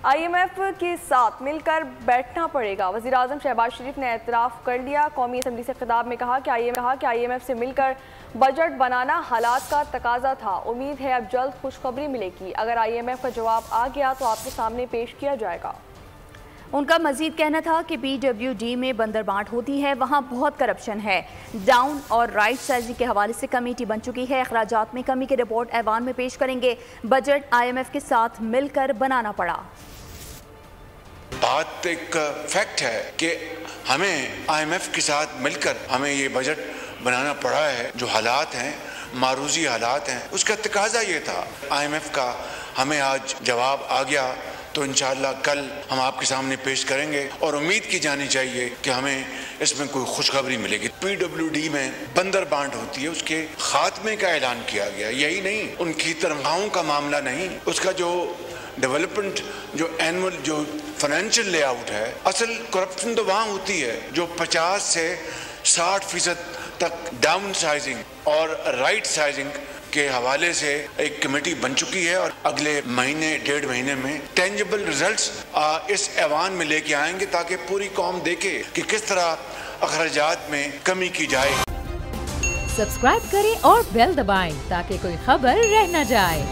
IMF के साथ मिलकर बैठना पड़ेगा। वज़ीर-ए-आज़म शहबाज शरीफ ने एतराफ़ कर लिया। कौमी असम्बली से खिताब में कहा कि IMF से मिलकर बजट बनाना हालात का तकाजा था। उम्मीद है अब जल्द खुशखबरी मिलेगी। अगर IMF का जवाब आ गया तो आपके सामने पेश किया जाएगा। उनका मजीद कहना था कि PWD में बंदरबांट होती है, वहाँ बहुत करप्शन है। डाउन और राइट साइजिंग के हवाले से कमेटी बन चुकी है। अखराजात में कमी की रिपोर्ट ऐवान में पेश करेंगे। बजट IMF के साथ मिलकर बनाना पड़ा। बात एक फैक्ट है कि हमें IMF के साथ मिलकर हमें ये बजट बनाना पड़ा है। जो हालात हैं, मारूजी हालात हैं, उसका तकाजा ये था। IMF का हमें आज जवाब आ गया तो इंशाअल्लाह कल हम आपके सामने पेश करेंगे और उम्मीद की जानी चाहिए कि हमें इसमें कोई खुशखबरी मिलेगी। PWD में बंदरबांट होती है, उसके खात्मे का ऐलान किया गया। यही नहीं, उनकी तनख्वाहों का मामला नहीं, उसका जो डेवलपमेंट, जो एनुअल, जो फाइनेंशियल लेआउट है, असल करप्शन तो वहाँ होती है जो 50 से 60% तक डाउन साइजिंग और राइट साइजिंग के हवाले से एक कमेटी बन चुकी है और अगले महीने 1.5 महीने में टेंजिबल रिजल्ट्स इस ऐवान में लेके आएंगे ताकि पूरी कौम देखे कि किस तरह अखराजात में कमी की जाए। सब्सक्राइब करें और बेल दबाएं ताकि कोई खबर रह न जाए।